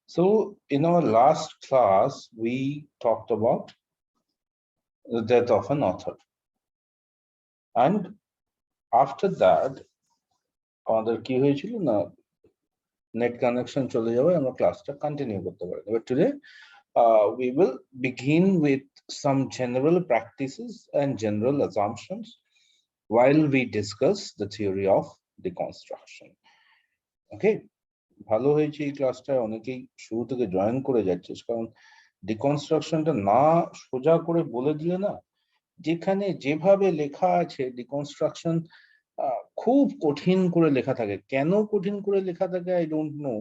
So in our last class, we talked about the death of an author. And after that, আমাদের কি হয়েছিল না net connection চলে যাবে আমরা ক্লাসটা কন্টিনিউ করতে পারি but today we will begin with some general practices and general assumptions while we discuss the theory of deconstruction. Okay, ভালো হয়েছে এই ক্লাসটায় অনেকেই শুরু থেকে জয়েন করে যাচ্ছিস কারণ ডিকনস্ট্রাকশনটা না সোজা করে বলে দিলে না যেখানে যেভাবে লেখা আছে ডিকনস্ট্রাকশন খুব কঠিন করে লেখা থাকে কেন কঠিন করে লেখা থাকে আই ডোন্ট নো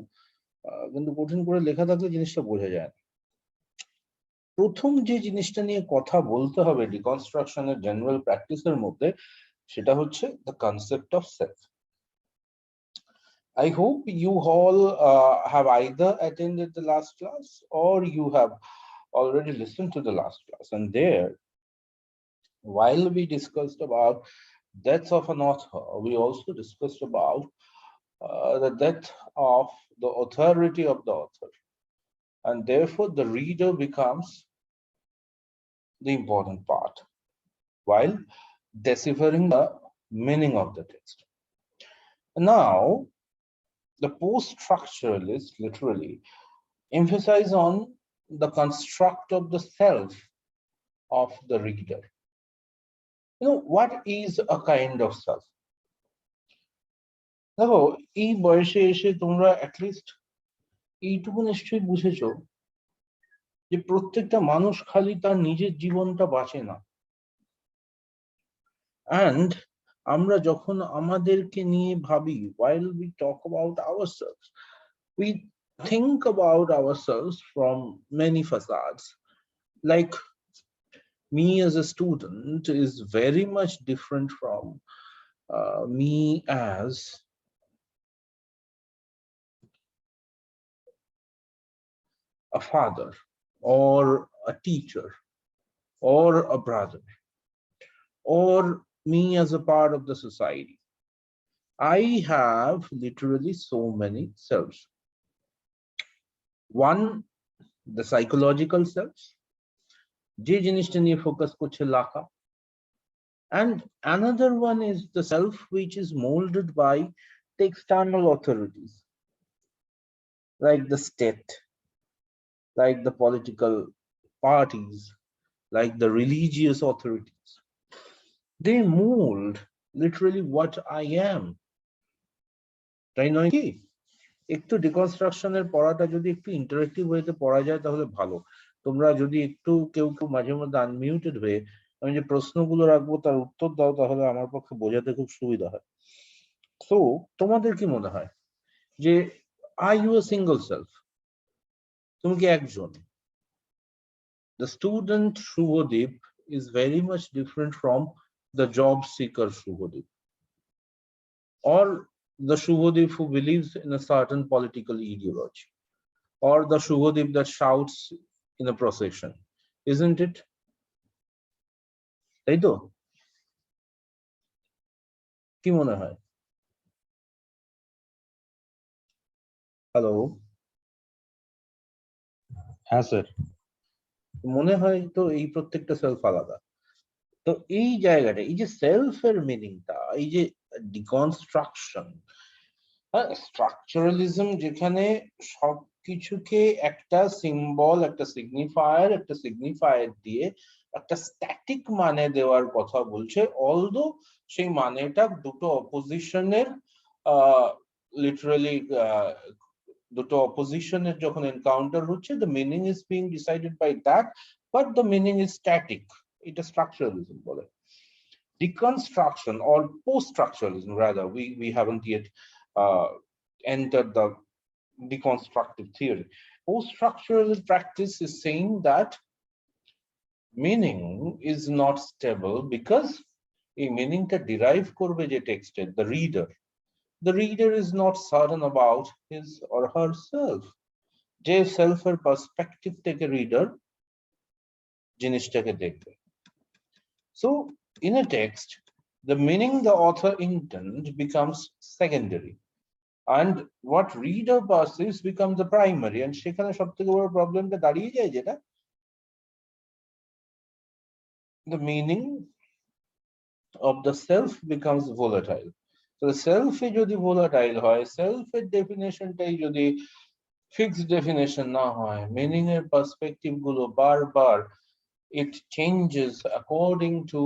কিন্তু কঠিন করে লেখা থাকলে জিনিসটা বোঝা যায় না প্রথম যে জিনিসটা নিয়ে কথা বলতে হবে ডিকনস্ট্রাকশনের জেনারেল প্র্যাকটিসের মধ্যে সেটা হচ্ছে the concept of self I hope you all have either attended the last class or you have already listened to the last class. And there, while we discussed about death of an author, we also discussed about the death of the authority of the author. And therefore, the reader becomes the important part while deciphering the meaning of the text. Now, the post-structuralists literally emphasize on the construct of the self of the reader. You know, what is a kind of self? দেখো এই বয়সে এসে তোমরা at least এইটুকু নিশ্চয়ই বুঝেছো যে প্রত্যেকটা মানুষ খালি তার নিজের জীবনটা বাঁচে না and আমরা যখন আমাদেরকে নিয়ে ভাবি while we talk about ourselves we think about ourselves from many facades like me as a student is very much different from me as a father or a teacher or a brother or me as a part of the society. I have literally so many selves. One, the psychological selves, যে জিনিসটা নিয়ে focus করছে লাখা, and another one is the self which is molded by the external authorities like the state, like the political parties, like the religious authorities. They mold literally what I am. তাই নয় কি একটু ডিকনস্ট্রাকশনের পড়াটা যদি একটু interactive ওয়েতে পড়া যায় তাহলে ভালো তোমরা যদি একটু কেউ কেউ মাঝে মধ্যে আনমিউটেড হয়ে আমি যে প্রশ্নগুলো রাখবো তার উত্তর দাও তাহলে আমার পক্ষে বোঝাতে খুব সুবিধা হয় তো তোমাদের কি মনে হয় যে are you a single self তুমি কি একজন the student Subhadeep is very much different from the job seeker Shubhadeep or the Shubhadeep who believes in a certain political ideology or the Shubhadeep that shouts in a procession, isn't it? তাই তো কি মনে হয় hello হ্যাঁ sir মনে হয় তো এই প্রত্যেকটা সেলফ আলাদা তো এই জায়গাটা এই যে সেলফের মিনিংটা এই যে ডিকনস্ট্রাকশন স্ট্রাকচারালিজম যেখানে সবকিছুকে একটা সিম্বল একটা সিগনিফায়ার দিয়ে একটা স্ট্যাটিক মানে দেওয়ার কথা বলছে অলদো সেই মানেটা দুটো অপোজিশনের লিটারালি দুটো অপোজিশনের যখন এনকাউন্টার হচ্ছে the meaning is being decided by that but the meaning is static এটা structuralism বলে deconstruction or post-structuralism rather we haven't yet entered the deconstructive theory post-structural practice is saying that meaning is not stable because a meaning টা derive করবে যে টেক্সটের the reader is not certain about his or herself যে সেলফের perspective থেকে reader জিনিসটাকে দেখবে so in a text the meaning the author intends becomes secondary and what reader perceives becomes the primary, and সেখানে সবথেকে বড় প্রবলেমটা দাঁড়িয়ে যায় যেটা the meaning of the self becomes volatile. So the self is যদি volatile হয়, self এর definitionটাই যদি fixed definition না হয়, meaning এর perspective গুলো বারবার it changes according to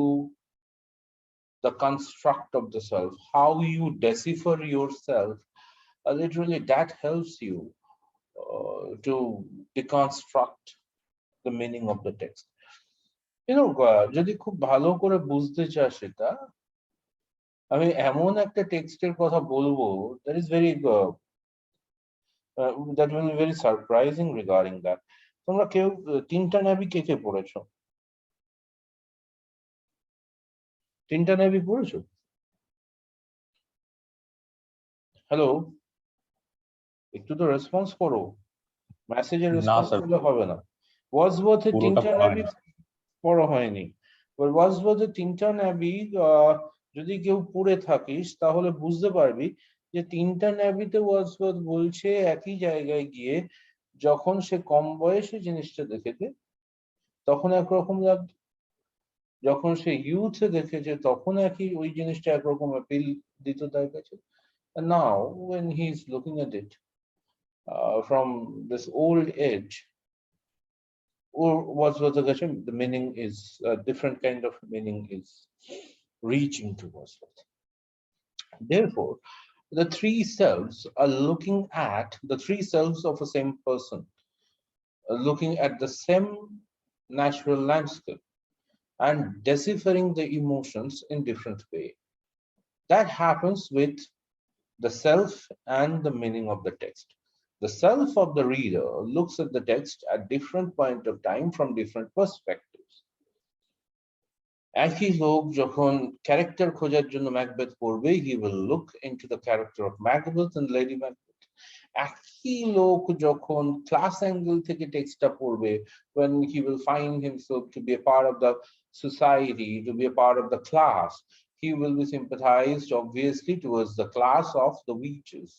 the construct of the self, how you decipher yourself. Literally that helps you to deconstruct the meaning of the text. যদি খুব ভালো করে বুঝতে চাস সেটা, আমি এমন একটা টেক্সটের কথা বলবো that is very that will be very surprising regarding that. তোমরা কেউ তিনটা নাবি কে কে পড়েছো? তিনটা নাবি পড়েছো? হ্যালো, একটু তো রেসপন্স করো, মেসেজের রেসপন্স করলে হবে না। ওয়াজওয়ার্থের তিনটা নাবি পড়া হয়নি, ওয়াজওয়ার্থের তিনটা নাবি যদি কেউ পড়ে থাকিস তাহলে বুঝতে পারবি যে তিনটা নাবিতে ওয়াজওয়ার্থ বলছে একই জায়গায় গিয়ে যখন সে কম বয়সে জিনিসটা দেখেছে তখন একরকম লাগতো, যখন সে ইউথে দেখেছে তখন একই ওই জিনিসটা একরকম অ্যাপিল দিত তার কাছে। And now when he is looking at it from this old age, or the meaning is a different kind of meaning is reaching towards it. Therefore, the three selves are looking at the three selves of a same person, looking at the same natural landscape and deciphering the emotions in different way. That happens with the self and the meaning of the text. The self of the reader looks at the text at different point of time from different perspectives. একই লোক যখন character খোঁজার জন্য Macbeth পড়বে, he will look into the character of Macbeth and Lady Macbeth. একই লোক যখন class angle থেকে টেক্সটটা পড়বে, when he will find himself to be a part of the society, to be a part of the class, he will be sympathized obviously towards the class of the witches.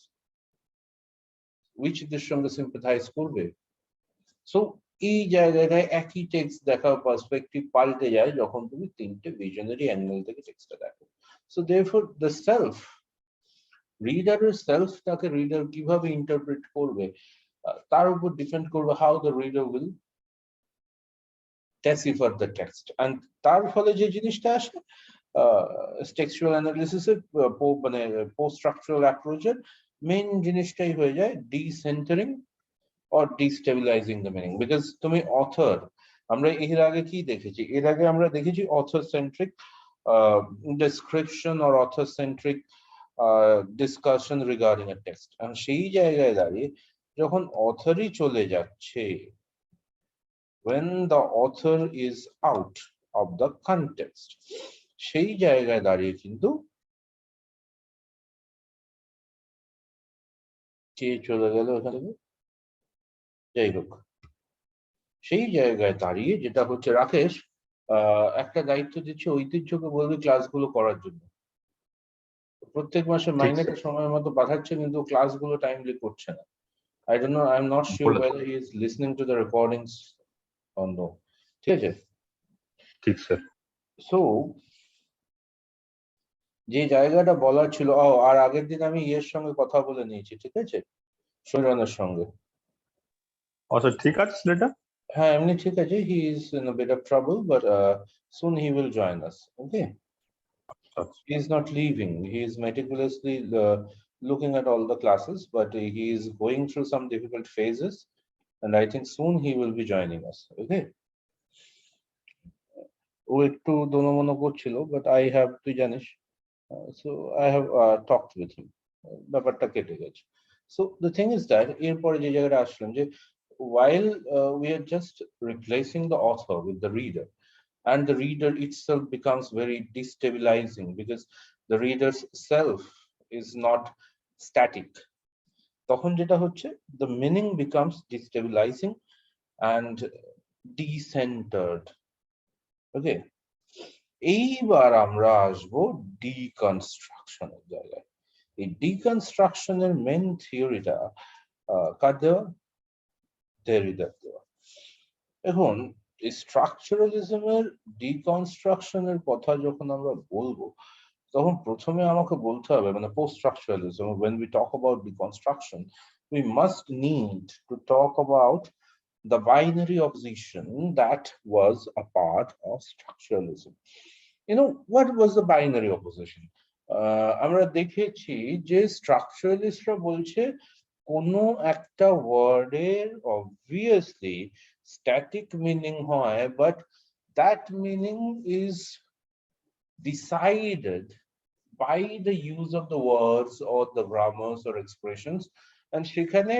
witchদের সঙ্গে sympathize করবে। So এই জায়গাটায় একই text দেখার perspective পাল্টে যায় যখন তুমি তিনটে ভিশনারি অ্যাঙ্গেল থেকে টেক্সটটা দেখো। So therefore the self, রিডারের সেলফটাকে রিডার কিভাবে ইন্টারপ্রেট করবে তার উপর ডিপেন্ড করবে how the reader will decipher the text, and তার ফলে যে জিনিসটা আসে টেক্সচুয়াল অ্যানালিসিসের মানে পোস্ট স্ট্রাকচারাল অ্যাপ্রোচের মেইন জিনিসটাই হয়ে যায় ডিসেন্টারিং or destabilizing the meaning, because তুমি অথর, আমরা এর আগে কি দেখেছি, এর আগে আমরা দেখেছি author centric description or author centric discussion regarding a text, and সেই জায়গায় দাঁড়িয়ে যখন অথরই চলে যাচ্ছে, when the author is out of the context, সেই জায়গায় দাঁড়িয়ে কিন্তু কে চলে গেল ওখানে, যাই হোক সেই জায়গায় দাঁড়িয়ে যেটা হচ্ছে, রাকেশ একটা দায়িত্ব দিচ্ছে ঐতিহ্যকে বলবে ক্লাসগুলো করার জন্য, প্রত্যেক মাসে মাইনেটা সময় মতো পাঠাচ্ছে কিন্তু ক্লাসগুলো টাইমলি করছে না। I don't know, I'm not sure whether he is listening to the recordings or no. ঠিক আছে, ঠিক স্যার। সো যে জায়গাটা বলার ছিল, আর আগের দিন আমি ইয়ের সঙ্গে কথা বলে নিয়েছি, ঠিক আছে, সৈরনের সঙ্গে। আচ্ছা ঠিক আছে সেটা, হ্যাঁ এমনি ঠিক আছে, he is in a bit of trouble but soon he will join us. Okay, he is not leaving, he is meticulously looking at all the classes, but he is going through some difficult phases and I think soon he will be joining us. Okay, ও একটু দোনোমনো করছিল but I have, তুই জানিস, so I have talked with him, ব্যাপারটা কেটে গেছে। So the thing is that এরপরে যে জায়গাটা আসলাম যে while we are just replacing the author with the reader, and the reader itself becomes very destabilizing because the reader's self is not static, তখন যেটা হচ্ছে the meaning becomes destabilizing and decentered. Okay, এইবার আমরা আসবো ডিকনস্ট্রাকশনের জায়গায়। এই ডিকনস্ট্রাকশনের main থিওরিটা কার দেওয়া? দেরিদার দেওয়া। এখন এই স্ট্রাকচারালিজমের ডিকনস্ট্রাকশনের কথা যখন আমরা বলবো, তখন প্রথমে আমাকে বলতে হবে, মানে post structuralism, when we talk about deconstruction, we must need to talk about the binary opposition that was a part of structuralism. You know, what was the binary opposition? আমরা দেখেছি যে স্ট্রাকচারালিস্টরা বলছে কোনো একটা ওয়ার্ডের obviously static meaning হয়, but that meaning is decided by the use of the words or the grammars or expressions, and সেখানে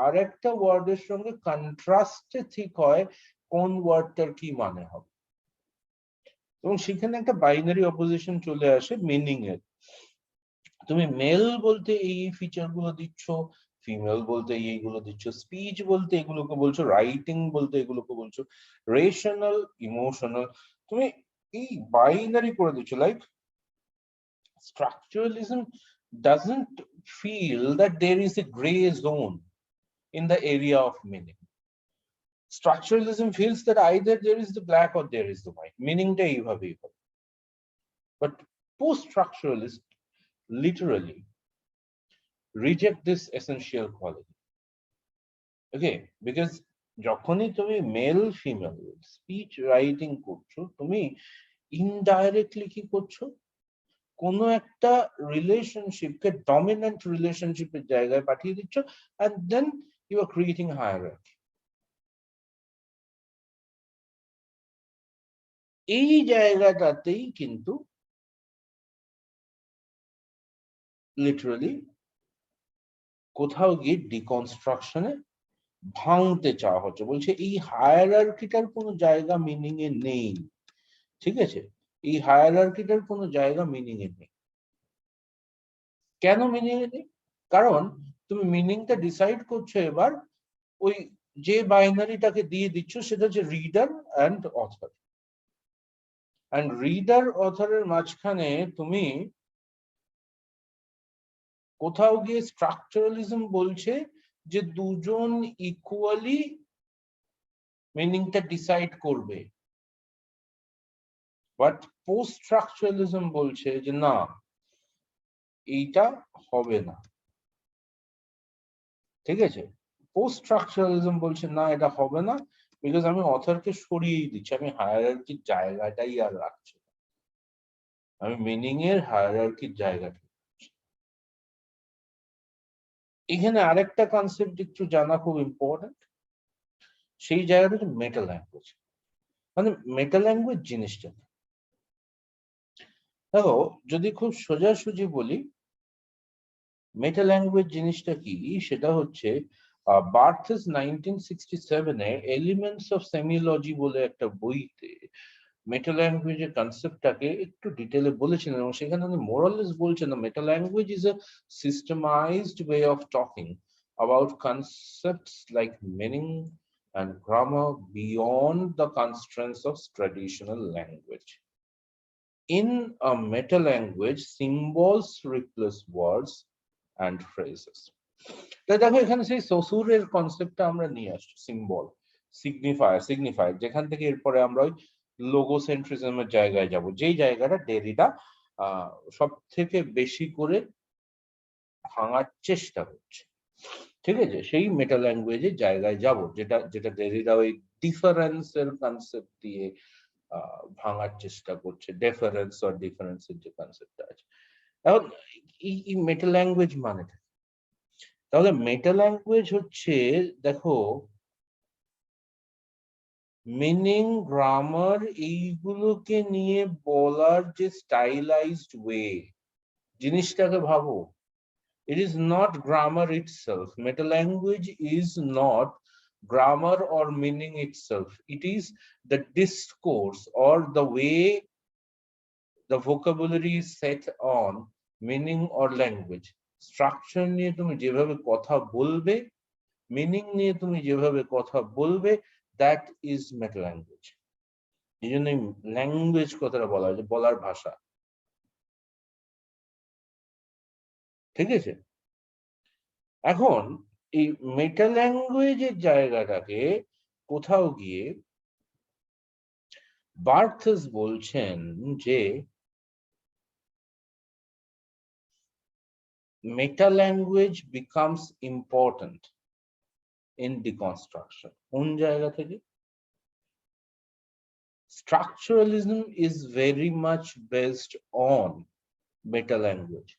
আরেকটা ওয়ার্ডের সঙ্গে কন্ট্রাস্টে ঠিক হয় কোন ওয়ার্ডটার কি মানে হবে, এবং সেখানে একটা বাইনারি অপোজিশন চলে আসে মিনিং এর। তুমি মেল বলতে এই ফিচার গুলো দিচ্ছ, ফিমেল বলতে এইগুলো দিচ্ছ, স্পিচ বলতে এগুলোকে বলছো, রাইটিং বলতে এগুলোকে বলছো, রেশনাল, ইমোশনাল, তুমি এই বাইনারি করে দিচ্ছ। Like structuralism doesn't feel that there is a gray zone in the area of meaning. Structuralism feels that either there is the black or there is the white. Meaning ta এইভাবেই হবে। But post-structuralists literally reject this essential quality. Okay, because যখনই তুমি male female speech writing করছো, তুমি indirectly কি করছো? কোনো একটা রিলেশনশিপকে ডমিনেন্ট রিলেশনশিপের জায়গায় পাঠিয়ে দিচ্ছ, and then you are creating hierarchy. এই জায়গাটাতেই কিন্তু লিটারালি কোথাও গিয়ে ডিকনস্ট্রাকশনে ভাঙতে চাওয়া হচ্ছে। বলছে এই হায়ারার্কিটার কোনো জায়গা মিনিং এ নেই, ঠিক আছে? এই হায়ারার্কিটার কোনো জায়গা মিনিং এ নেই। কেন মিনিং এ নেই? কারণ তুমি মিনিংটা ডিসাইড করছো এবার ওই যে বাইনারিটাকে দিয়ে দিচ্ছ, সেটা হচ্ছে reader and author. And reader অথরের মাঝখানে তুমি কোথাও গিয়ে স্ট্রাকচারালিজম বলছে যে দুজন ইকুয়ালি মিনিংটা ডিসাইড করবে, বাট পোস্ট স্ট্রাকচারালিজম বলছে যে না, এইটা হবে না, ঠিক আছে? পোস্ট স্ট্রাকচারালিজম বলছে না, এটা হবে না, বিকজ আমি অথরকে সরিয়েই দিচ্ছি, আমি হায়ারার্কির জায়গাটাই আর রাখছি না, আমি মিনিং এর হায়ারার্কির জায়গাটা। এখানে আরেকটা কনসেপ্ট একটু জানা খুব ইম্পর্টেন্ট, সেই জায়গাটা হচ্ছে মেটা ল্যাঙ্গুয়েজ। মানে মেটা ল্যাঙ্গুয়েজ জিনিসটা দেখো, যদি খুব সোজাসুজি বলি, মেটা ল্যাঙ্গুয়েজ জিনিসটা কি, সেটা হচ্ছে বার্থেস 1967-এ এলিমেন্টস অফ সেমিওলজি বলে একটা বইতে মেটা ল্যাঙ্গুয়েজের কনসেপ্টটাকে একটু ডিটেলে বলেছেন, এবং সেখানে উনি মোরালেস বলছেন meta language is a systemised way of talking about concepts like meaning and grammar beyond the constraints of traditional language. In a meta language, symbols replace words and phrases. তাই দেখো এখানে সেই সসুরের কনসেপ্টটা আমরা নিয়ে আসছি, সিম্বল, সিগনিফায়ার, যেখান থেকে এরপরে আমরা ওই লোগোসেন্ট্রিজমের জায়গায় যাব, যেই জায়গাটা ডেরিডা সব থেকে বেশি করে ভাঙার চেষ্টা করছে, ঠিক আছে? সেই মেটা ল্যাঙ্গুয়েজের জায়গায় যাব, যেটা যেটা ডেরিডা ওই ডিফারেন্সের কনসেপ্ট দিয়ে ভাঙার চেষ্টা করছে, ডিফারেন্স অর ডিফারেন্সের যে কনসেপ্টটা আছে। এখন এই মেটা ল্যাঙ্গুয়েজ মানে, তাহলে মেটা ল্যাঙ্গুয়েজ হচ্ছে, দেখো, মিনিং, গ্রামার, এইগুলোকে নিয়ে বলার যে স্টাইলাইজড ওয়ে, জিনিসটাকে ভাবো, it is not grammar itself. Meta language is not grammar or meaning itself. It is the discourse or the way the vocabulary is set on meaning or language. Structure নিয়ে তুমি যেভাবে কথা বলবে, meaning নিয়ে তুমি যেভাবে কথা বলবে, দ্যাট ইজ মেটা ল্যাঙ্গুয়েজ। এই জন্য ল্যাঙ্গুয়েজ কথাটা বলা হয়, যে বলার ভাষা, ঠিক আছে? এখন এই মেটা ল্যাঙ্গুয়েজের জায়গাটাকে কোথাও গিয়ে বার্থেস বলছেন যে meta language becomes important in deconstruction. কোন জায়গা থেকে? Structuralism is very much based on meta language.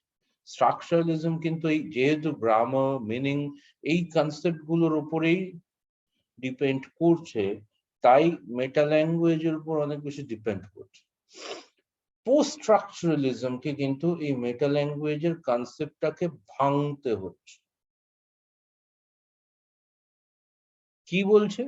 Structuralism কিন্তু এই যেহেতু গ্রামার মিনিং এই কনসেপ্ট গুলোর উপরেই ডিপেন্ড করছে, তাই মেটা ল্যাঙ্গুয়েজের উপর অনেক বেশি ডিপেন্ড করছে। পোস্ট স্ট্রাকচারালিজমকে কিন্তু এই মেটা ল্যাঙ্গুয়েজের কনসেপ্টটাকে ভাঙতে হচ্ছে। কি বলছে?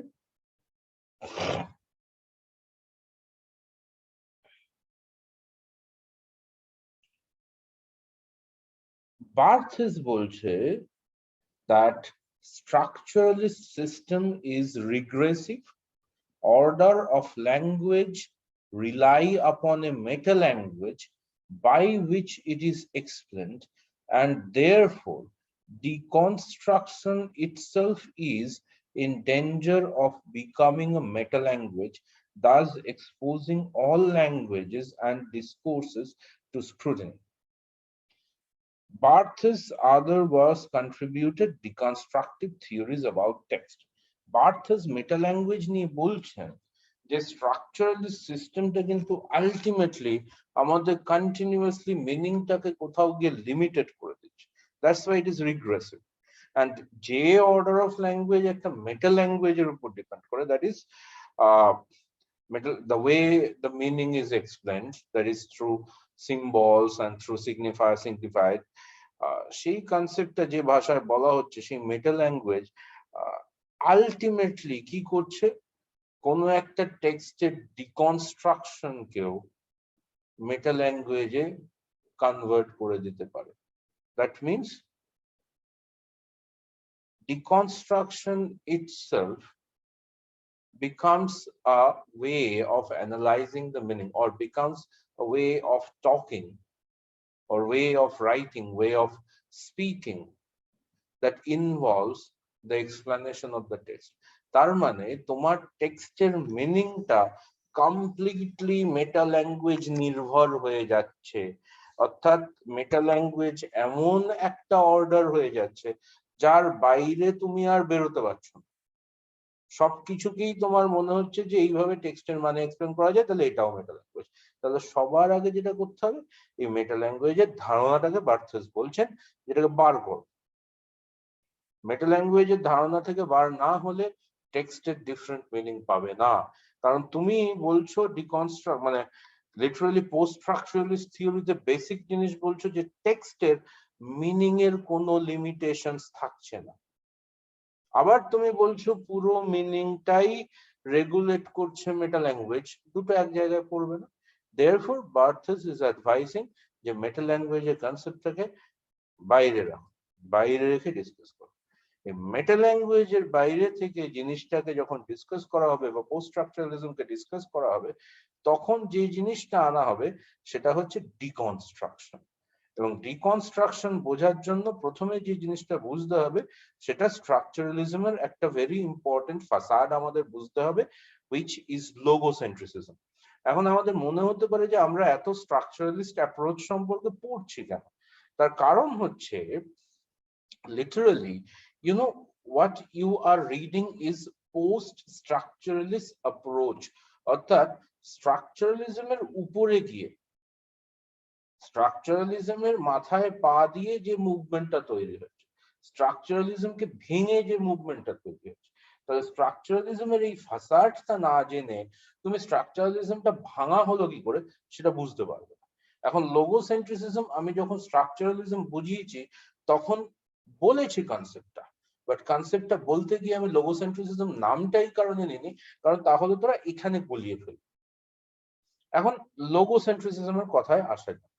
বার্থেস বলছে that structuralist system is regressive. Order of language rely upon a meta language by which it is explained, and therefore deconstruction itself is in danger of becoming a meta language, thus exposing all languages and discourses to scrutiny. Barthes' other works contributed deconstructive theories about text. Barthes meta language নিয়ে বলছেন যে structuralist সিস্টেমটা কিন্তু ultimately আমাদের continuously মিনিংটাকে কোথাও গিয়ে limited করে দিচ্ছে। That's why it is regressive. And যে অর্ডার অফ ল্যাঙ্গুয়েজ একটা মেটা ল্যাঙ্গুয়েজের উপর ডিপেন্ড করে, that is the way the meaning is explained, that is through symbols and through signified, সেই কনসেপ্টটা যে ভাষায় বলা হচ্ছে সেই মেটা ল্যাঙ্গুয়েজ আলটিমেটলি কি করছে, কোনো একটা টেক্সটের ডিকনস্ট্রাকশন কেও মেটা ল্যাঙ্গুয়েজে কনভার্ট করে দিতে পারে। That means deconstruction itself becomes a way of analyzing the meaning, or becomes a way of talking, or way of writing, way of speaking that involves the explanation of the text. তার মানে তোমার টেক্সটের মিনিংটা completely মেটা language নির্ভর হয়ে যাচ্ছে, অর্থাৎ মেটা language এমন একটা অর্ডার হয়ে যাচ্ছে যার বাইরে তুমি আর বেরোতে পারছো না। সবকিছুকেই তোমার মনে হচ্ছে যে এইভাবে টেক্সটের মানে এক্সপ্লেন করা যায়, তাহলে এটাও মেটা ল্যাঙ্গুয়েজ। তাহলে সবার আগে যেটা করতে হবে, এই মেটা ল্যাঙ্গুয়েজের ধারণাটাকে বার্থেস বলছেন যেটাকে বার কর। মেটা ল্যাঙ্গুয়েজের ধারণা থেকে বার না হলে টেক্সটের ডিফারেন্ট মিনিং পাবে না। কারণ তুমি বলছো ডিকনস্ট্রাক্ট, মানে লিটারালি পোস্ট স্ট্রাকচারালিস্ট থিওরিতে বেসিক জিনিস বলছো যে টেক্সটের মিনিং এর কোনো লিমিটেশনস থাকছে না। আবার তুমি বলছো পুরো মিনিংটাই রেগুলেট করছে মেটা ল্যাঙ্গুয়েজ, দুটো এক জায়গায় পড়বে না। দেয়ারফর বার্থেস ইজ অ্যাডভাইসিং যে মেটা ল্যাঙ্গুয়েজের কনসেপ্টটাকে বাইরে রাখো, বাইরে রেখে ডিসকাস করো। এই মেটা ল্যাঙ্গুয়েজের বাইরে থেকে জিনিসটাকে যখন ডিসকাস করা হবে বা পোস্ট স্ট্রাকচারালিজমকে ডিসকাস করা হবে, তখন যে জিনিসটা আনা হবে সেটা হচ্ছে ডিকনস্ট্রাকশন। এবং ডিকনস্ট্রাকশন বোঝার জন্য প্রথমে যে জিনিসটা বুঝতে হবে সেটা স্ট্রাকচারালিজমের একটা ভেরি ইম্পর্টেন্ট ফাসাড আমাদের বুঝতে হবে, হুইচ ইজ লোগোসেন্ট্রিসিজম। এখন আমাদের মনে হতে পারে যে আমরা এত স্ট্রাকচারালিস্ট অ্যাপ্রোচ সম্পর্কে পড়ছি কেন? তার কারণ হচ্ছে literally, you know, what you are reading is post structuralist approach, অর্থাৎ স্ট্রাকচারালিজমের উপরে গিয়ে স্ট্রাকচারালিজমের মাথায় পা দিয়ে যে মুভমেন্টটা তৈরি হচ্ছে, স্ট্রাকচারালিজমকে ভেঙে যে মুভমেন্টটা তৈরি হচ্ছে, তাহলে স্ট্রাকচারালিজমের এই ফাসাডটা না জেনে তুমি স্ট্রাকচারালিজমটা ভাঙা হলো কি করে সেটা বুঝতে পারবে না। এখন লোগোসেন্ট্রিসিজম আমি যখন স্ট্রাকচারালিজম বুঝিয়েছি তখন বলেছি কনসেপ্টটা, বাট কনসেপ্টটা বলতে গিয়ে আমি লোগোসেন্ট্রিসিজম নামটাই কারণে নিইনি, কারণ তাহলে তোরা এখানে গলিয়ে ফেলবি। এখন লোগোসেন্ট্রিসিজমের কথায় আসা যাক।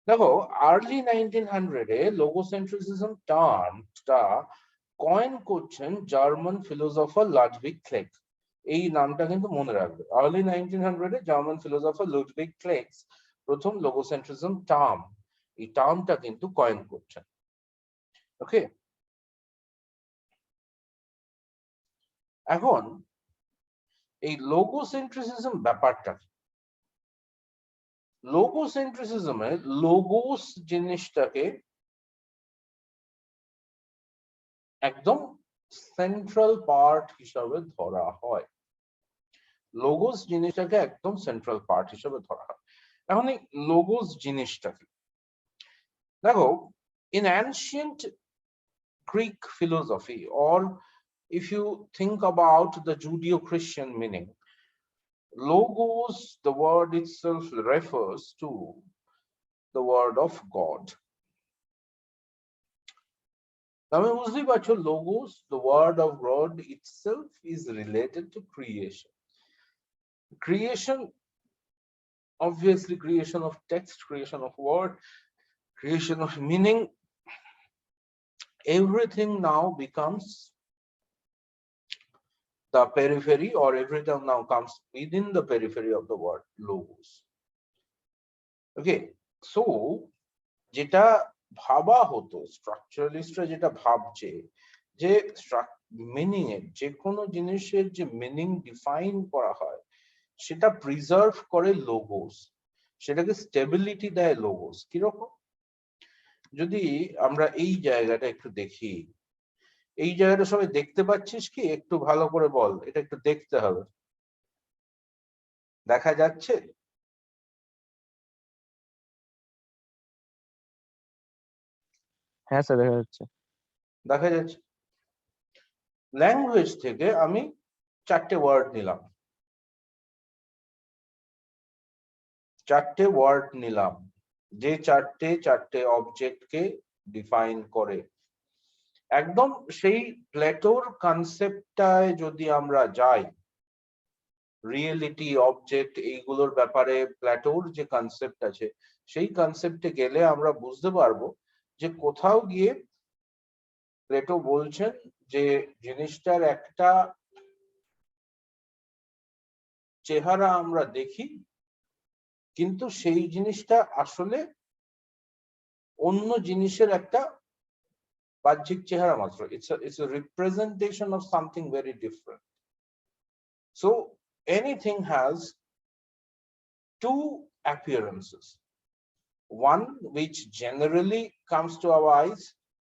দেখো, আর্লি 1900-এ লোগোসেন্ট্রিসিজম টার্মটা কয়েন করছেন জার্মান ফিলোসফার লাডভিগ ক্লেক। এই নামটা কিন্তু মনে রাখবে। আর্লি 1900-এ জার্মান ফিলোসফার লুডভিগ ক্লেক প্রথম লোগোসেন্ট্রিজম টার্ম এই টার্মটা কিন্তু কয়েন করছেন। ওকে, এখন এই লোগোসেন্ট্রিসিজম ব্যাপারটা, লোগোসেন্ট্রিসিজমে লোগোস জিনিসটাকে একদম সেন্ট্রাল পার্ট হিসাবে ধরা হয়। লোগোস জিনিসটাকে একদম সেন্ট্রাল পার্ট হিসাবে ধরা হয়। এখন এই লোগোস জিনিসটাকে দেখো, in ancient Greek philosophy, or if you think about the Judeo-Christian meaning, logos, the word itself refers to the word of God. আমি বুঝতেই পারছো, logos, the word of God itself is related to creation. Creation, obviously creation of text, creation of word, creation of meaning, everything now becomes the periphery, or everything now comes within the periphery of the word logos. Okay, so যেটা ভাবা হতো, স্ট্রাকচারালিস্টরা যেটা ভাবছে, যে meaning এর, যে কোনো জিনিসের যে মিনিং ডিফাইন করা হয় সেটা প্রিজার্ভ করে লোগোস, সেটাকে স্টেবিলিটি দেয় লোগোস। কিরকম? যদি আমরা এই জায়গাটা একটু দেখি, এই জায়গাটা সবাই দেখতে পাচ্ছিস কি? একটু ভালো করে বল, এটা একটু দেখতে হবে। দেখা যাচ্ছে? হ্যাঁ স্যার, দেখা যাচ্ছে। দেখা যাচ্ছে। ল্যাঙ্গুয়েজ থেকে আমি 4টে ওয়ার্ড নিলাম, 4টে ওয়ার্ড নিলাম, যে 4টে অবজেক্টকে ডিফাইন করে। একদম সেই প্লেটোর কনসেপ্টটায় যদি আমরা যাই, রিয়েলিটি, অবজেক্ট, এইগুলোর ব্যাপারে প্লেটোর যে কনসেপ্ট আছে, সেই কনসেপ্টে গেলে আমরা বুঝতে পারবো যে কোথাও গিয়ে প্লেটো বলছেন যে জিনিসটার একটা চেহারা আমরা দেখি, কিন্তু সেই জিনিসটা আসলে অন্য জিনিসের একটা বাহ্যিক চেহারা মাত্র। It's a representation of something very different. So anything has two appearances, one which generally comes to our eyes,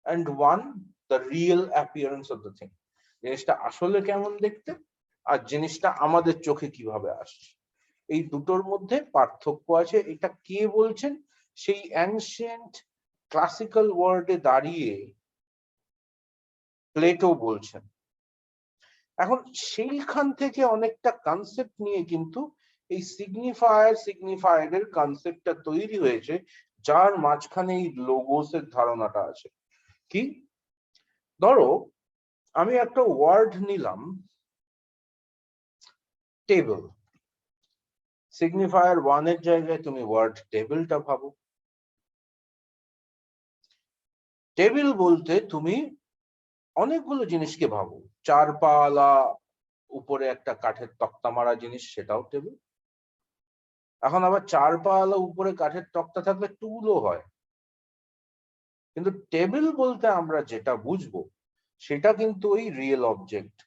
and one the real appearance of the thing. জিনিসটা আসলে কেমন দেখতে, আর জিনিসটা আমাদের চোখে কিভাবে আসছে, এই দুটোর মধ্যে পার্থক্য আছে। এটা কে বলছেন? সেই অ্যানশিয়েন্ট ক্লাসিক্যাল ওয়ার্ডে দাঁড়িয়ে প্লেটো বলছেন। এখন সেইখান থেকে অনেকটা কনসেপ্ট নিয়ে কিন্তু এই সিগনিফায়ারের কনসেপ্টটা তৈরি হয়েছে, যার মাঝখানে এই লোগোসের ধারণাটা আছে। কি? ধরো আমি একটা ওয়ার্ড নিলাম, টেবিল। সিগনিফায়ার 1 এর জায়গায় তুমি ওয়ার্ড টেবিলটা ভাবো। টেবিল বলতে তুমি অনেকগুলো জিনিসকে ভাবো, 4 পাওয়ালা উপরে একটা কাঠের তক্তা মারা জিনিস, সেটাও টেবিল। এখন আবার 4 পাওয়ালা উপরে কাঠের তক্তা থাকলে টুলও হয়। কিন্তু টেবিল বলতে আমরা যেটা বুঝবো সেটা কিন্তু ওই রিয়েল অবজেক্ট।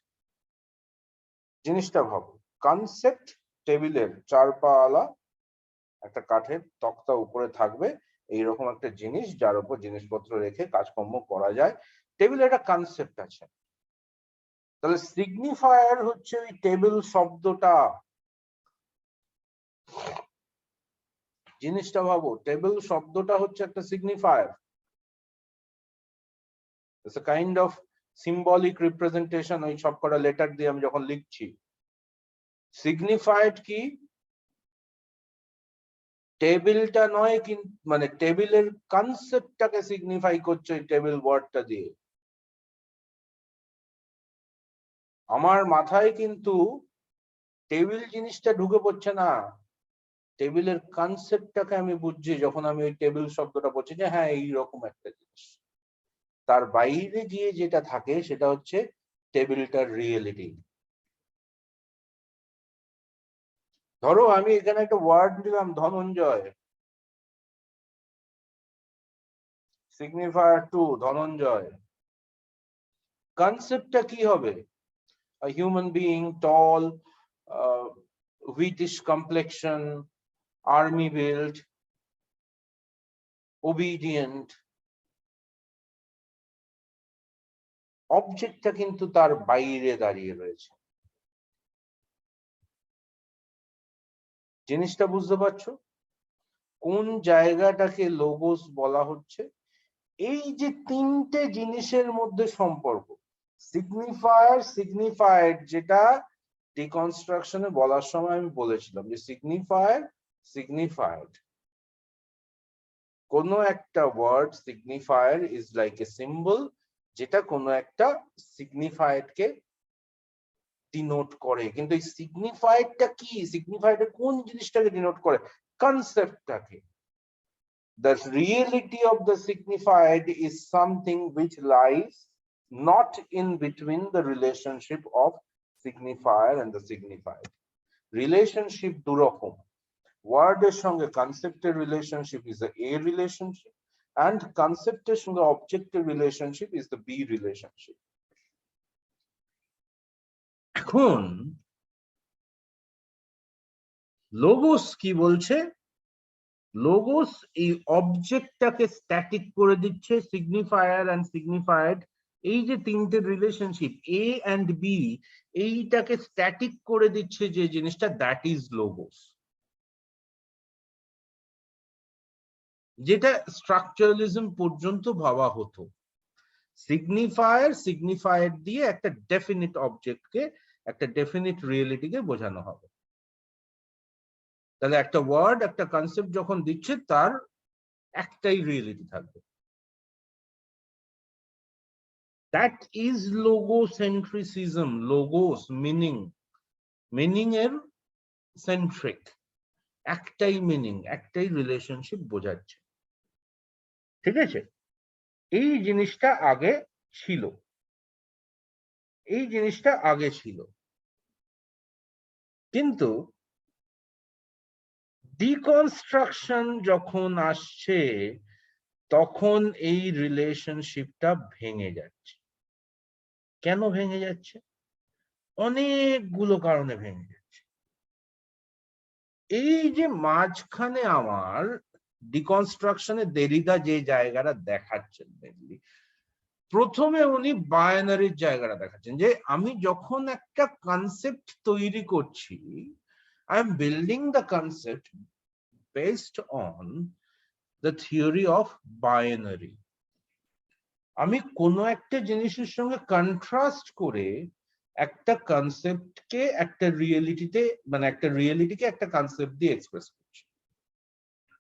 জিনিসটা ভাবো, কনসেপ্ট টেবিলের 4 পাওয়ালা একটা কাঠের তক্তা উপরে থাকবে, এইরকম একটা জিনিস যার উপর জিনিসপত্র রেখে কাজকর্ম করা যায়, টেবিলের একটা কনসেপ্ট আছে। তাহলে সিগনিফায়ার হচ্ছে ওই টেবিল শব্দটা। জিনিসটা ভাবো, টেবিল শব্দটা হচ্ছে একটা সিগনিফায়ার। It's a kind of symbolic representation। ওই সবকটা লেটার দিয়ে আমি যখন লিখছি, সিগনিফাইড কি? টেবিলটা নয়, কিন্তু মানে টেবিলের কনসেপ্টটাকে সিগনিফাই করছে ওই টেবিল ওয়ার্ডটা দিয়ে। আমার মাথায় কিন্তু টেবিল জিনিসটা ঢুকে পড়ছে না, টেবিলের কনসেপ্টটাকে আমি বুঝছি যখন আমি ওই টেবিল শব্দটা বলছি, যে হ্যাঁ এইরকম একটা জিনিস। তার বাইরে গিয়ে যেটা থাকে সেটা হচ্ছে টেবিলটার রিয়েলিটি। ধরো আমি এখানে একটা ওয়ার্ড দিলাম, ধনঞ্জয়। সিগনিফায়ার 2 ধনঞ্জয়। কনসেপ্টটা কি হবে? A human being, tall, wheatish complexion, army build, obedient. অবজেক্টটা কিন্তু তার বাইরে দাঁড়িয়ে রয়েছে। জিনিসটা বুঝতে পারছো? কোন জায়গাটাকে লোগোস বলা হচ্ছে? এই যে তিনটে জিনিসের মধ্যে সম্পর্ক, সিগনিফায়ার সিগনিফাইড, যেটা ডিকনস্ট্রাকশনে বলার সময় আমি বলেছিলাম যে সিগনিফায়ার সিগনিফাইড, কোন একটা word signifier is like a symbol, যেটা কোনো একটা সিগনিফাইড কে ডিনোট করে। কিন্তু এই সিগনিফাইডটা কি? সিগনিফাইড কোন জিনিসটাকে ডিনোট করে? কনসেপ্টটাকে। The reality of the signified is something which lies not in between the relationship of signifier and the signified. Relationship দুরকম। ওয়ার্ডের সঙ্গে কনসেপ্টের relationship is the A relationship, and কনসেপ্টের সঙ্গে অবজেক্টের relationship is the B relationship. এখন logos কি বলছে? লোগোস এই অবজেক্টটাকে স্ট্যাটিক করে দিচ্ছে। সিগনিফায়ার এন্ড সিগনিফাইড, এই যে তিনটে রিলেশনশিপ এ এন্ড বি, এইটাকে স্ট্যাটিক করে দিচ্ছে যে জিনিসটা, দ্যাট ইজ লোগোস। যেটা স্ট্রাকচারালিজম পর্যন্ত ভাবা হতো। সিগনিফায়ার সিগনিফাইড দিয়ে একটা ডেফিনিট অবজেক্টকে, একটা ডেফিনিট রিয়েলিটিকে বোঝানো হবে। তাহলে একটা ওয়ার্ড, একটা কনসেপ্ট যখন দিচ্ছে, তার একটাই রিয়েলিটি থাকবে। That is logocentrism. Logos meaning, meaning এর centric, একটাই মিনিং, একটাই রিলেশনশিপ বোঝাচ্ছে। ঠিক আছে? এই জিনিসটা আগে ছিল, এই জিনিসটা আগে ছিল, কিন্তু ডিকনস্ট্রাকশন যখন আসছে তখন এই রিলেশনশিপটা ভেঙে যাচ্ছে। কেন ভেঙে যাচ্ছে? অনেকগুলো কারণে ভেঙে যাচ্ছে। এই যে মাঝখানে আমার ডিকনস্ট্রাকশনে দেরিদা যে জায়গাটা দেখাচ্ছেন, মেনলি প্রথমে উনি বায়নারির জায়গাটা দেখাচ্ছেন, যে আমি যখন একটা কনসেপ্ট তৈরি করছি, I am building the concept based on the theory of binary. আমি কোনো একটা জিনিসের সঙ্গে কন্ট্রাস্ট করে একটা কনসেপ্টকে একটা রিয়েলিটিতে, মানে একটা রিয়েলিটিকে একটা কনসেপ্ট দিয়ে এক্সপ্রেস করছি,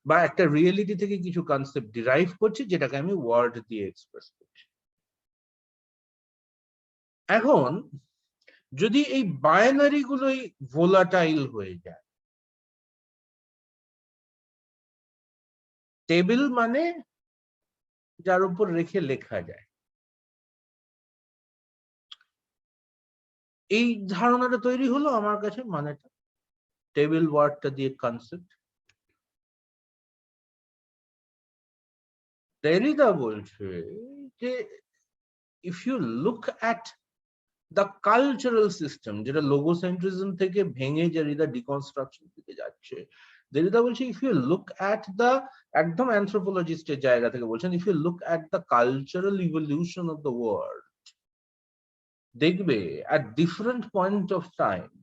বা একটা রিয়েলিটি থেকে কিছু কনসেপ্ট ডিরাইভ করছি, যেটাকে আমি ওয়ার্ড দিয়ে এক্সপ্রেস করছি। এখন যদি এই বাইনারি গুলোই ভোলাটাইল হয়ে যায়, টেবিল মানে যার উপর রেখে লেখা যায়, এই ধারণাটা তৈরি হলো আমার কাছে, মানেটা টেবিল ওয়ার্ডটা দিয়ে কনসেপ্ট। দেরিদা বলছে যে if you look at the cultural system, যেটা লোগোসেন্ট্রিজম থেকে ভেঙে দেরিদা ডিকনস্ট্রাকশন থেকে যাচ্ছে, দেরিদা বলছে if you look at the, একদম অ্যানথ্রোপোলজিস্টের জায়গা থেকে বলছেন, if you look at the cultural evolution of the world, দেখবে at different point of time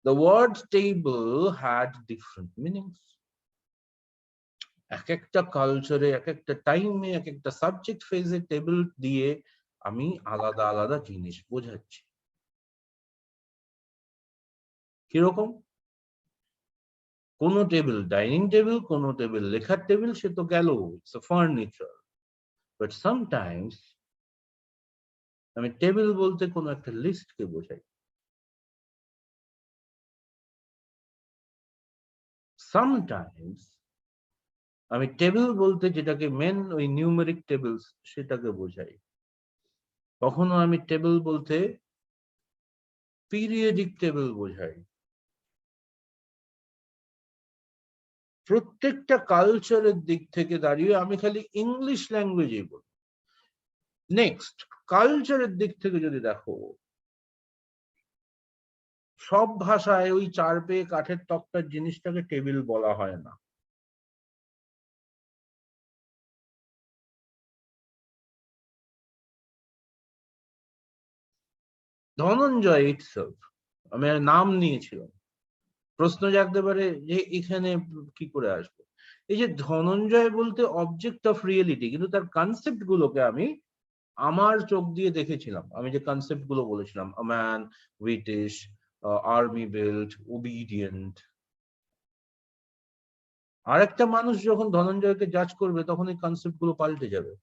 the word table had different meanings. এক একটা কালচারে, এক একটা টাইমে, এক একটা সাবজেক্ট ফেজে টেবিল দিয়ে আমি আলাদা আলাদা জিনিস বোঝাচ্ছি। কিরকম? কোন টেবিল ডাইনিং টেবিল, কোন টেবিল লেখার টেবিল, সে তো গেল, it's a furniture. But sometimes আমি টেবিল বলতে কোন একটা লিস্টকে বোঝাই। সামটাইমস আমি টেবিল বলতে যেটাকে মেন ওই নিউমেরিক টেবিলস, সেটাকে বোঝাই। কখনো আমি টেবিল বলতে পিরিয়ডিক টেবিল বোঝাই। প্রত্যেকটা কালচারের দিক থেকে দাঁড়িয়ে আমি খালি ইংলিশ ল্যাঙ্গুয়েজেই বলি। নেক্সট, কালচারের দিক থেকে যদি দেখো, সব ভাষায় ওই 4 পেয়ে কাঠের তক্তার জিনিসটাকে টেবিল বলা হয় না। ধনঞ্জয় ইটসেলফ, আমি নাম নিয়েছিলাম, প্রশ্ন জাগতে পারে যে এখানে কি করে আসবে। এই যে ধনঞ্জয় বলতে অবজেক্ট অফ রিয়েলিটি, কিন্তু তার কনসেপ্ট গুলোকে আমি আমার চোখ দিয়ে দেখেছিলাম। আমি যে কনসেপ্ট গুলো বলেছিলাম, a man, British, army build, obedient, আরেকটা মানুষ যখন ধনঞ্জয়কে জাজ করবে তখন এই কনসেপ্ট গুলো পাল্টে যাবে।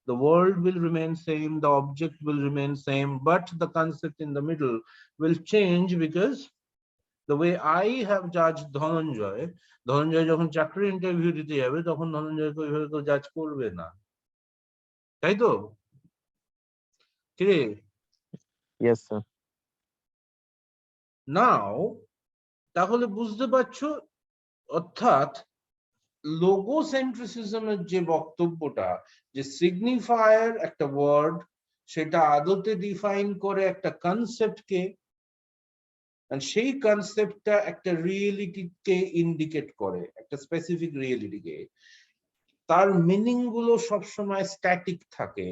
The world will remain same, the object will remain same, but the concept in the middle will change because the way I have judged Dhananjay, Dhananjay যখন চাকরি ইন্টারভিউ দিতে যাবে তখন ধনঞ্জয়কে ওইভাবে কেউ জাজ করবে না, তাই তো? কিরে? Yes, sir. নাও তাহলে বুঝতে পারছো, অর্থাৎ লোগোসেন্ট্রিসিজমের যে বক্তব্যটা, যে সিগনিফায়ার একটা ওয়ার্ড, সেটা আদতে ডিফাইন করে একটা কনসেপ্টকে, সেই কনসেপ্টটা একটা রিয়েলিটিকে ইন্ডিকেট করে, একটা স্পেসিফিক রিয়েলিটিকে। তার মিনিং গুলো সবসময় স্ট্যাটিক থাকে,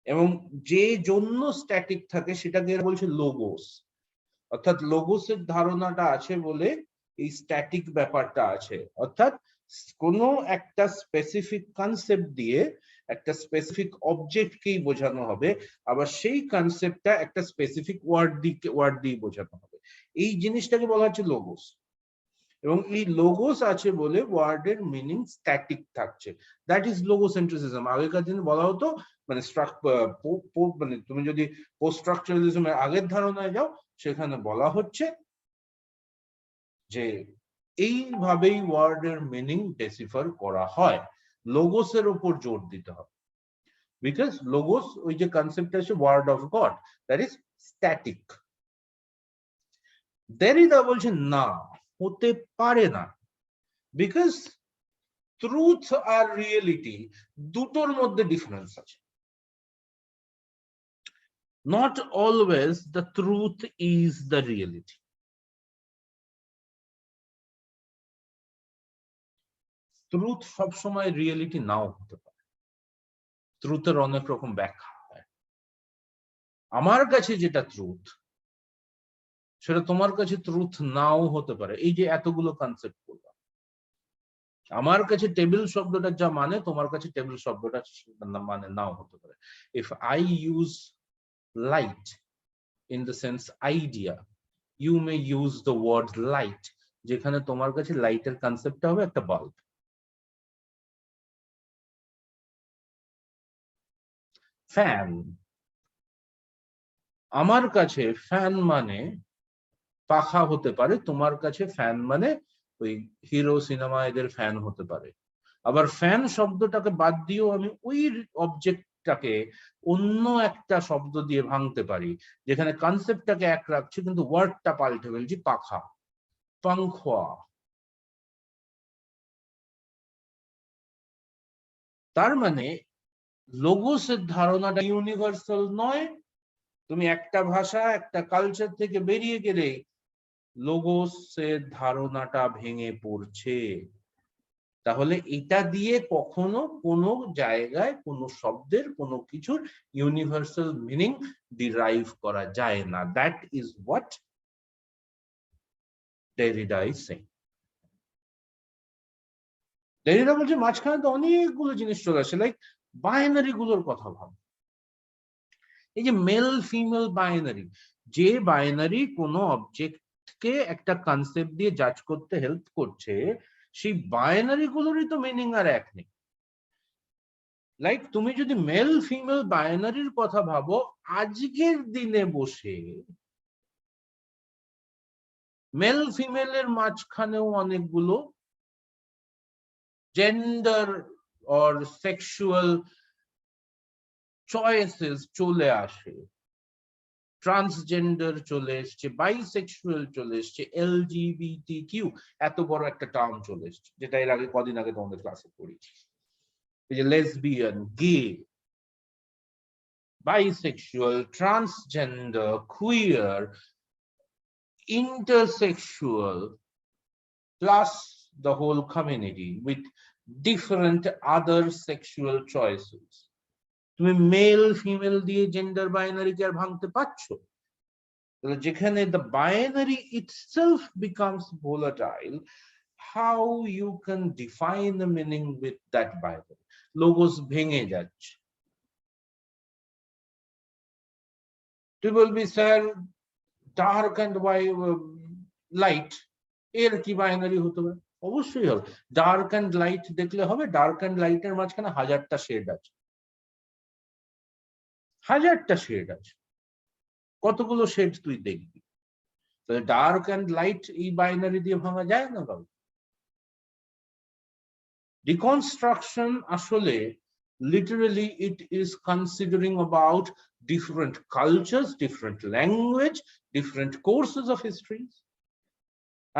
এবং যে জন্য স্ট্যাটিক থাকে সেটাকে বলছে লোগোস। অর্থাৎ লোগোসের ধারণাটা আছে বলে এই স্ট্যাটিক ব্যাপারটা আছে। অর্থাৎ কোনো একটা স্পেসিফিক কনসেপ্ট দিয়ে একটা স্পেসিফিক অবজেক্টকেই বোঝানো হবে, আবার সেই কনসেপ্টটা একটা স্পেসিফিক ওয়ার্ড দিয়ে বোঝানো হবে। এই জিনিসটাকে বলা হচ্ছে লোগোস, এবং এই লোগোস আছে বলে ওয়ার্ডের মিনিং স্ট্যাটিক থাকছে। দ্যাট ইজ লোগোসেন্ট্রিসিজম। আগেকার দিনে বলা হতো, মানে মানে তুমি যদি পোস্ট স্ট্রাকচারালিজমের আগের ধারণায় যাও, সেখানে বলা হচ্ছে যে এইভাবেই ওয়ার্ডের মিনিং ডেসিফার করা হয়, লোগোসের উপর জোর দিতে হবে। বিকজ লোগোস, ওই যে কনসেপ্ট আছে word of God, that is static. Derrida বলছে না, হতে পারে না, বিকজ ট্রুথ আর রিয়েলিটি দুটোর মধ্যে ডিফারেন্স আছে। Not always the truth is the reality. Truth সবসময় রিয়েলিটি নাও হতে পারে, ট্রুথের অনেক রকম ব্যাখ্যা হয়। আমার কাছে যেটা ট্রুথ, সেটা তোমার কাছে ট্রুথ নাও হতে পারে। এই যে এতগুলো কনসেপ্ট বললাম, আমার কাছে টেবিল শব্দটা যা মানে, তোমার কাছে টেবিল শব্দটা মানে নাও হতে পারে। If I use light in the sense idea, you may use the word light, যেখানে তোমার কাছে লাইটের কনসেপ্টটা হবে একটা বাল্ব। ফ্যান, আমার কাছে ফ্যান মানে পাখা হতে পারে, তোমার কাছে ফ্যান মানে ওই হিরো সিনেমা এদের ফ্যান হতে পারে। আবার ফ্যান শব্দটাকে বাদ দিয়েও আমি ওই অবজেক্টটাকে অন্য একটা শব্দ দিয়ে ভাঙতে পারি, যেখানে কনসেপ্টটাকে এক রাখছি কিন্তু ওয়ার্ডটা পাল্টে ফেলছি, পাখা, পাংখোয়া। তার মানে লোগোসের ধারণাটা ইউনিভার্সাল নয়। তুমি একটা ভাষা, একটা কালচার থেকে বেরিয়ে গেলে লোগোসের ধারণাটা ভেঙে পড়ছে। তাহলে এটা দিয়ে কখনো কোনো জায়গায় কোনো শব্দের কোনো কিছুর ইউনিভার্সাল মিনিং ডিরাইভ করা যায় না। That is what Derrida is saying. Derrida বলছে মাঝখানে তো অনেকগুলো জিনিস চলে আসে, লাইক বাইনারি গুলোর কথা ভাব। এই যে মেল ফিমেল বাইনারি, যে বাইনারি কোনো অবজেক্টকে একটা কনসেপ্ট দিয়ে জাজ করতে হেল্প করছে, সেই বাইনারি গুলোরই তো মিনিং আর এক নেই। লাইক তুমি যদি মেল ফিমেল বাইনারির কথা ভাবো, আজকের দিনে বসে মেল ফিমেলের মাঝখানেও অনেকগুলো জেন্ডার অর সেক্সুয়াল চয়েসেস চলে আসে। ট্রান্সজেন্ডার চলে এসছে, বাইসেক্সুয়াল চলে এসছে, LGBTQ এত বড় একটা টার্ম চলে এসছে, যেটা এর আগে কদিন আগে তোমাদের ক্লাসে পড়েছি। এই যে lesbian, gay, bisexual, transgender, queer, intersexual, plus the whole community with different other sexual choices. তুমি মেল ফিমেল দিয়ে জেন্ডার বাইনারি কে আর ভাঙতে পারছো? যেখানে the binary itself becomes volatile, how you can define the meaning with that binary? Logos ভেঙে যাচ্ছে। তুই বলবি sir dark and light এর কি বাইনারি হতে পারে? অবশ্যই হবে। ডার্ক অ্যান্ড লাইট দেখলে হবে? ডার্ক অ্যান্ড লাইটের মাঝখানে হাজারটা শেড আছে, হাজারটা শেড আছে, কতগুলো শেড তুই দেখবি? ডার্ক অ্যান্ড লাইট এই বাইনারি দিয়ে ভাঙা যায় না বাবু। ডিকনস্ট্রাকশন আসলে literally it is considering about different cultures, different language, different courses of histories,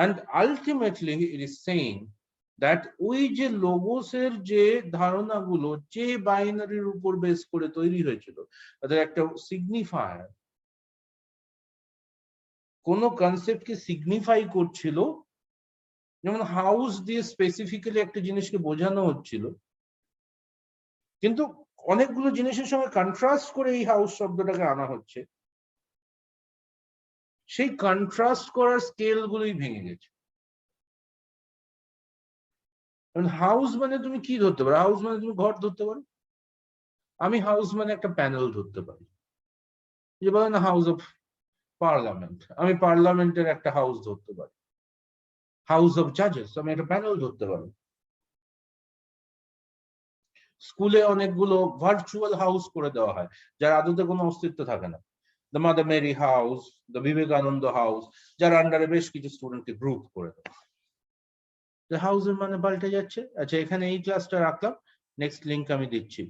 and ultimately it is saying that ওই যে লোগোসের যে ধারণাগুলো যে বাইনারির উপর বেস করে তৈরি হয়েছিল, তাদের একটা সিগনিফায়ার, কোন কনসেপ্টকে সিগনিফাই করছিল, যেমন হাউস দিয়ে স্পেসিফিক্যালি একটা জিনিসকে বোঝানো হচ্ছিল, কিন্তু অনেকগুলো জিনিসের সঙ্গে কন্ট্রাস্ট করে এই হাউস শব্দটাকে আনা হচ্ছে। সেই কন্ট্রাস্ট করার স্কেল গুলোই ভেঙে গেছে। হাউস মানে তুমি কি ধরতে পারো? হাউস মানে তুমি ঘর ধরতে পারো। আমি হাউস মানে একটা প্যানেল ধরতে পারি, যে বলে না হাউস অফ পার্লামেন্ট, আমি পার্লামেন্টের একটা হাউস ধরতে পারি। হাউস অফ জাজেস আমি একটা প্যানেল ধরতে পারি। স্কুলে অনেকগুলো ভার্চুয়াল হাউস করে দেওয়া হয়, যার আদতে কোনো অস্তিত্ব থাকে না। The Mother Mary house, the Vivekananda house, যার আন্ডারে বেশ কিছু স্টুডেন্টকে গ্রুপ করে দেওয়া হয়। হাউসের মানে পাল্টে যাচ্ছে। আচ্ছা, এখানে এই ক্লাসটা রাখলাম, নেক্সট লিঙ্ক আমি দিচ্ছি।